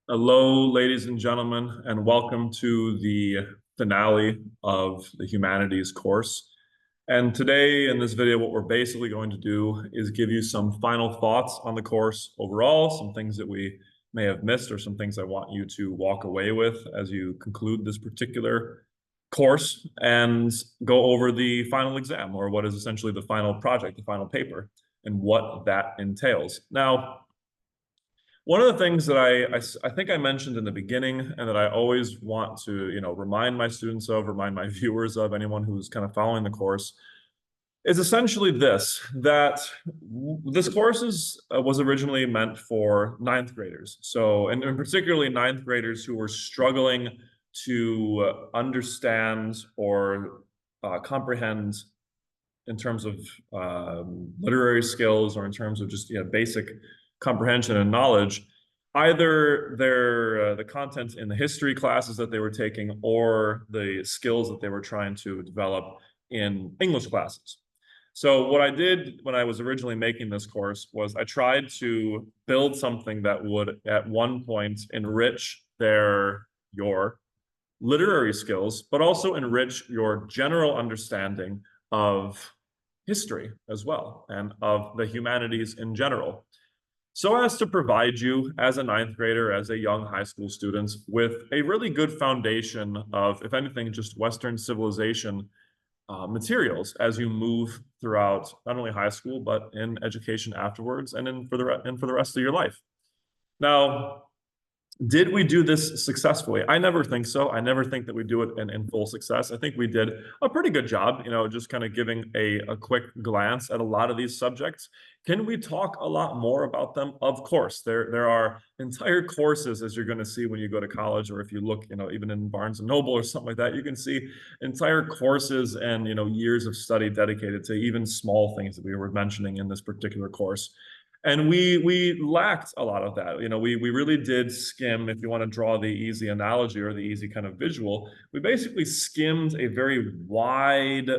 Hello, ladies and gentlemen, and welcome to the finale of the Humanities course. And today in this video, what we're basically going to do is give you some final thoughts on the course overall, some things that we may have missed or some things I want you to walk away with as you conclude this particular course and go over the final exam, or what is essentially the final project, the final paper, and what that entails. Now, one of the things that I think I mentioned in the beginning and that I always want to, remind my students of, remind my viewers of, anyone who's kind of following the course, is essentially that this course was originally meant for ninth graders. So, and particularly ninth graders who were struggling to understand or comprehend in terms of literary skills or in terms of just basic comprehension and knowledge, either the content in the history classes that they were taking or the skills that they were trying to develop in English classes. So what I did when I was originally making this course was I tried to build something that would at one point enrich your literary skills, but also enrich your general understanding of history as well and of the humanities in general, so as to provide you as a ninth grader, as a young high school student, with a really good foundation of, if anything, just Western civilization materials as you move throughout not only high school, but in education afterwards and for the rest of your life. Now, did we do this successfully? I never think so. I never think that we do it in full success. I think we did a pretty good job, just kind of giving a quick glance at a lot of these subjects. Can we talk a lot more about them? Of course. There are entire courses, as you're going to see when you go to college, or if you look, even in Barnes and Noble or something like that, you can see entire courses and, years of study dedicated to even small things that we were mentioning in this particular course. And we lacked a lot of that. We really did skim, if you want to draw the easy analogy or the easy kind of visual, we basically skimmed a very wide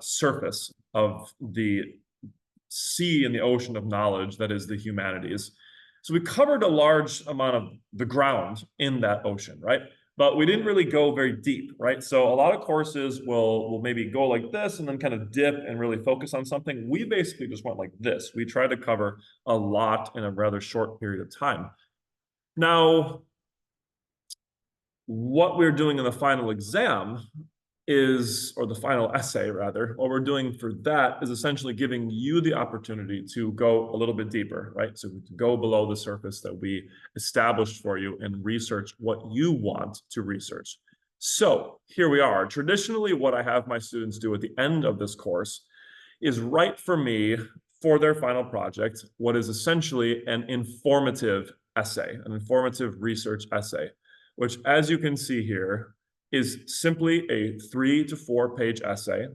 surface of the sea and the ocean of knowledge that is the humanities. So we covered a large amount of the ground in that ocean, right? But we didn't really go very deep, right? So a lot of courses will maybe go like this and then kind of dip and really focus on something. We basically just went like this. We tried to cover a lot in a rather short period of time. Now, what we're doing in the final exam or the final essay rather, what we're doing for that is essentially giving you the opportunity to go a little bit deeper, right? So to go below the surface that we established for you and research what you want to research. So here we are. Traditionally, what I have my students do at the end of this course is write for me for their final project what is essentially an informative essay, an informative research essay, which, as you can see here, is simply a 3 to 4 page essay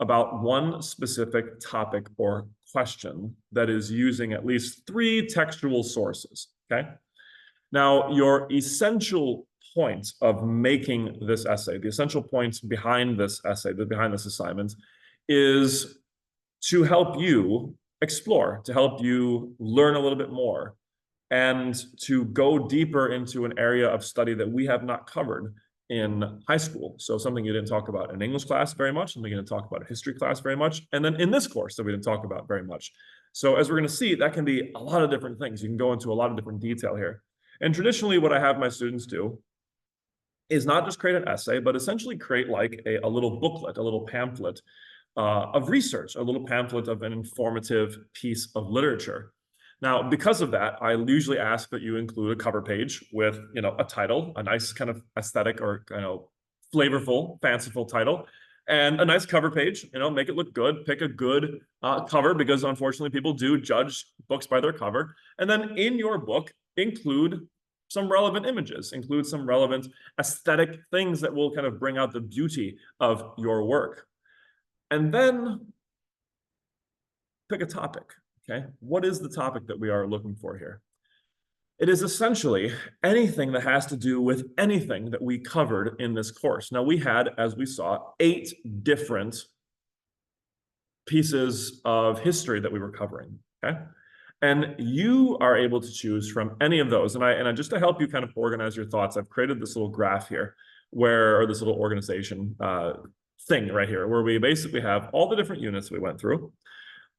about one specific topic or question that is using at least 3 textual sources, okay? Now, your essential point of making this essay, the essential point behind this essay, behind this assignment, is to help you explore, to help you learn a little bit more, and to go deeper into an area of study that we have not covered in high school. So something you didn't talk about in English class very much, something you didn't talk about in history class very much, and then in this course that we didn't talk about very much. So as we're going to see, that can be a lot of different things. You can go into a lot of different detail here. And traditionally, what I have my students do is not just create an essay, but essentially create like a little booklet, a little pamphlet of research, a little pamphlet of an informative piece of literature. Now, because of that, I usually ask that you include a cover page with, a title, a nice kind of aesthetic or, flavorful, fanciful title, and a nice cover page, make it look good, pick a good cover, because unfortunately people do judge books by their cover. And then in your book, include some relevant images, include some relevant aesthetic things that will kind of bring out the beauty of your work. And then pick a topic. Okay, what is the topic that we are looking for here? It is essentially anything that has to do with anything that we covered in this course. Now, we had, as we saw, 8 different pieces of history that we were covering, okay? And you are able to choose from any of those. And I just to help you kind of organize your thoughts, I've created this little graph here or this little organization thing right here, where we basically have all the different units we went through,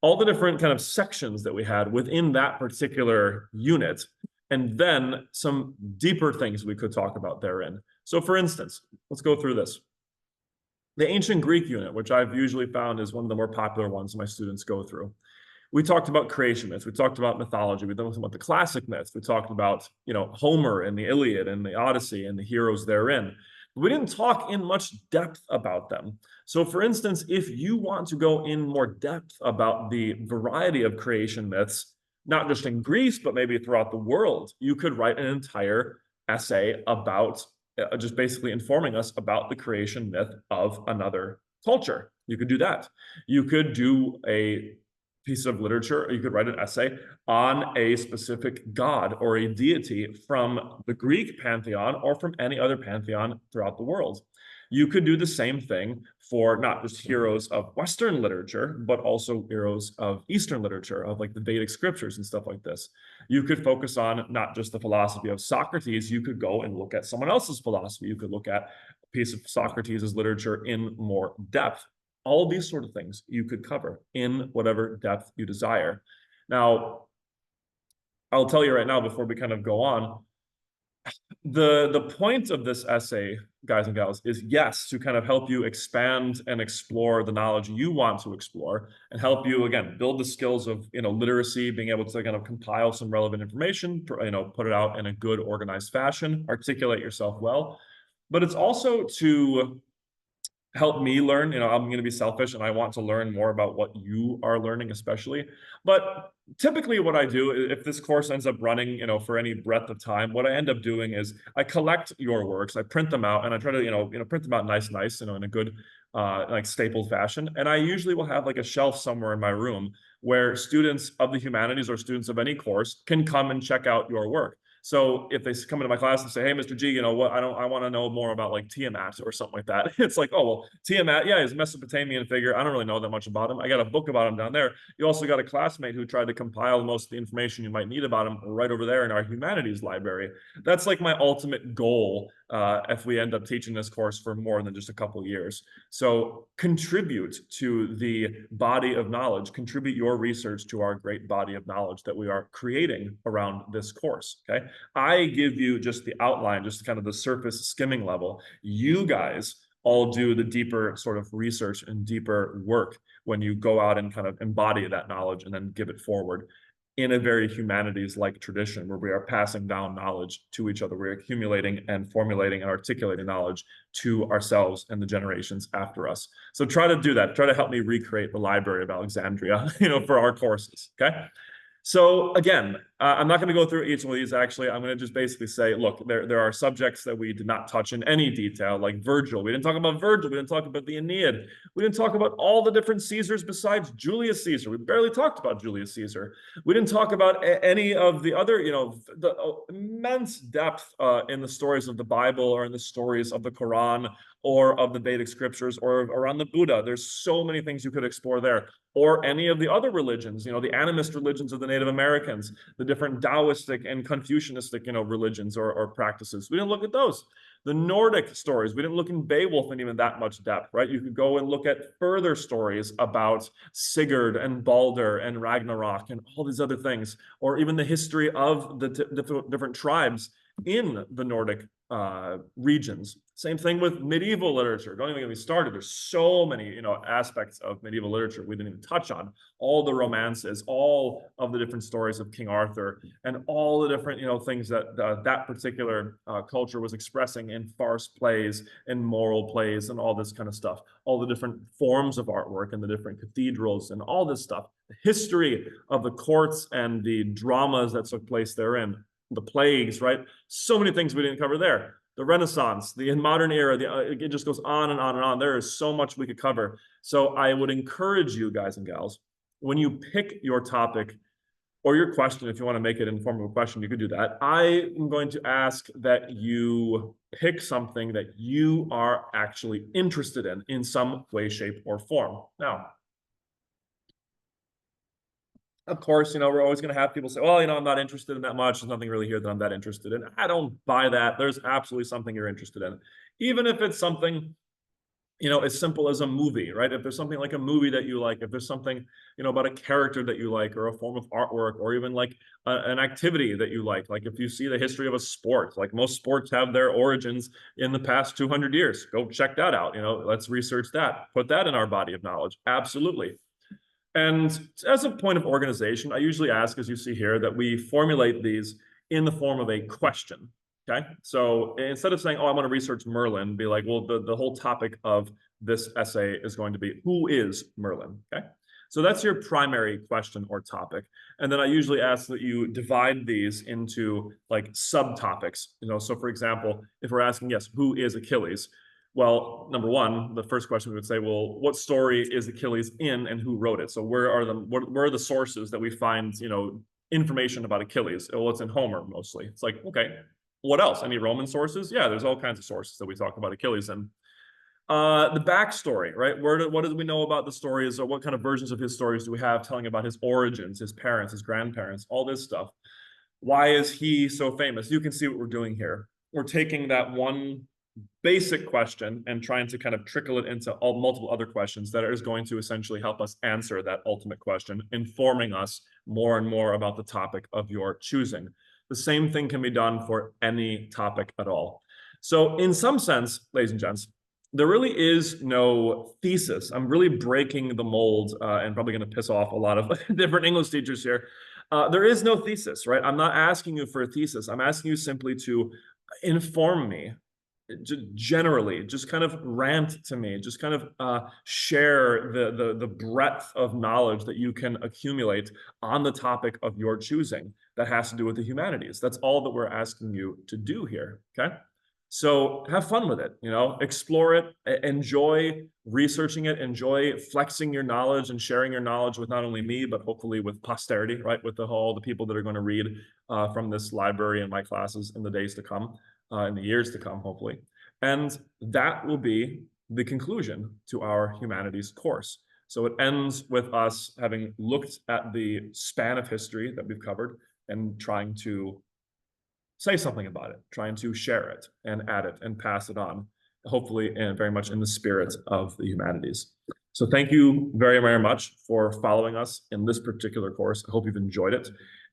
all the different kind of sections that we had within that particular unit, and then some deeper things we could talk about therein. So for instance, let's go through this. The ancient Greek unit, which I've usually found is one of the more popular ones my students go through. We talked about creation myths. We talked about mythology. We talked about the classic myths. We talked about, Homer and the Iliad and the Odyssey and the heroes therein. We didn't talk in much depth about them. So for instance, if you want to go in more depth about the variety of creation myths, not just in Greece, but maybe throughout the world, you could write an entire essay about just basically informing us about the creation myth of another culture. You could do that. You could do a piece of literature, or you could write an essay on a specific god or a deity from the Greek pantheon or from any other pantheon throughout the world. You could do the same thing for not just heroes of Western literature, but also heroes of Eastern literature, of like the Vedic scriptures and stuff like this. You could focus on not just the philosophy of Socrates, you could go and look at someone else's philosophy. You could look at a piece of Socrates' literature in more depth. All of these sort of things you could cover in whatever depth you desire. Now, I'll tell you right now before we kind of go on, the point of this essay, guys and gals, is yes, to kind of help you expand and explore the knowledge you want to explore and help you, again, build the skills of, literacy, being able to kind of compile some relevant information, put it out in a good, organized fashion, articulate yourself well. But it's also to help me learn. I'm going to be selfish and I want to learn more about what you are learning, especially. But typically what I do, if this course ends up running, for any breadth of time, what I end up doing is I collect your works, I print them out, and I try to, print them out nice, in a good, like stapled fashion. And I usually will have like a shelf somewhere in my room where students of the humanities or students of any course can come and check out your work. So if they come into my class and say, "Hey, Mr. G, I want to know more about like Tiamat or something like that." It's like, "Oh, well, Tiamat, yeah, he's a Mesopotamian figure. I don't really know that much about him. I got a book about him down there." You also got a classmate who tried to compile most of the information you might need about him right over there in our humanities library. That's like my ultimate goal if we end up teaching this course for more than just a couple of years. So contribute to the body of knowledge, contribute your research to our great body of knowledge that we are creating around this course, okay? I give you just the outline, just kind of the surface skimming level. You guys all do the deeper sort of research and deeper work when you go out and kind of embody that knowledge and then give it forward in a very humanities-like tradition where we are passing down knowledge to each other. We're accumulating and formulating and articulating knowledge to ourselves and the generations after us. So try to do that. Try to help me recreate the Library of Alexandria, for our courses, okay? So again, I'm not going to go through each of these. Actually, I'm going to just basically say, look, there are subjects that we did not touch in any detail, like Virgil. We didn't talk about Virgil. We didn't talk about the Aeneid. We didn't talk about all the different Caesars besides Julius Caesar. We barely talked about Julius Caesar. We didn't talk about any of the other, the immense depth in the stories of the Bible or in the stories of the Quran or of the Vedic scriptures or around the Buddha. There's so many things you could explore there. Or any of the other religions, the animist religions of the Native Americans, the different Taoistic and Confucianistic, religions or practices. We didn't look at those. The Nordic stories, we didn't look in Beowulf in even that much depth, right? You could go and look at further stories about Sigurd and Balder and Ragnarok and all these other things, or even the history of the different tribes in the Nordic regions. Same thing with medieval literature. Don't even get me started. There's so many, aspects of medieval literature we didn't even touch on. All the romances, all of the different stories of King Arthur, and all the different, things that that particular culture was expressing in farce plays and moral plays and all this kind of stuff. All the different forms of artwork and the different cathedrals and all this stuff. The history of the courts and the dramas that took place therein. The plagues, right? So many things we didn't cover there. The Renaissance, the modern era, it just goes on and on and on. There is so much we could cover. So I would encourage you guys and gals, when you pick your topic or your question, if you want to make it in the form of a question, you could do that. I am going to ask that you pick something that you are actually interested in some way, shape, or form. Now, Of course, we're always going to have people say, well, I'm not interested in that much. There's nothing really here that I'm that interested in. I don't buy that. There's absolutely something you're interested in. Even if it's something, as simple as a movie, right? If there's something like a movie that you like, if there's something, about a character that you like, or a form of artwork, or even like an activity that you like if you see the history of a sport, like most sports have their origins in the past 200 years, go check that out. Let's research that, put that in our body of knowledge. Absolutely. And as a point of organization, I usually ask, as you see here, that we formulate these in the form of a question. Okay. So instead of saying, oh, I want to research Merlin, be like, well, the whole topic of this essay is going to be, who is Merlin? Okay. So that's your primary question or topic. And then I usually ask that you divide these into like subtopics. So for example, if we're asking, yes, who is Achilles? Well, number one, the first question we would say, well, what story is Achilles in and who wrote it? So where are the sources that we find, information about Achilles? Well, it's in Homer mostly. It's like, okay, what else? Any Roman sources? Yeah, there's all kinds of sources that we talk about Achilles in. The backstory, right? What do we know about the stories, or what kind of versions of his stories do we have telling about his origins, his parents, his grandparents, all this stuff? Why is he so famous? You can see what we're doing here. We're taking that one basic question and trying to kind of trickle it into all multiple other questions that is going to essentially help us answer that ultimate question, informing us more and more about the topic of your choosing. The same thing can be done for any topic at all. So in some sense, ladies and gents, there really is no thesis. I'm really breaking the mold and probably going to piss off a lot of different English teachers here. There is no thesis, right? I'm not asking you for a thesis. I'm asking you simply to inform me, generally, just kind of rant to me, just kind of share the breadth of knowledge that you can accumulate on the topic of your choosing that has to do with the humanities. That's all that we're asking you to do here. Okay. So have fun with it, explore it, enjoy researching it, enjoy flexing your knowledge and sharing your knowledge with not only me, but hopefully with posterity, right? With all the people that are going to read from this library in my classes in the days to come, in the years to come, hopefully. And that will be the conclusion to our humanities course. So it ends with us having looked at the span of history that we've covered and trying to say something about it, trying to share it and add it and pass it on, hopefully and very much in the spirit of the humanities. So thank you very, very much for following us in this particular course. I hope you've enjoyed it.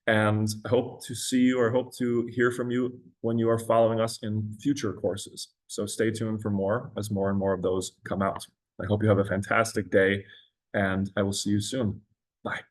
And I hope to see you, or hope to hear from you when you are following us in future courses. So stay tuned for more as more and more of those come out. I hope you have a fantastic day, and I will see you soon. Bye.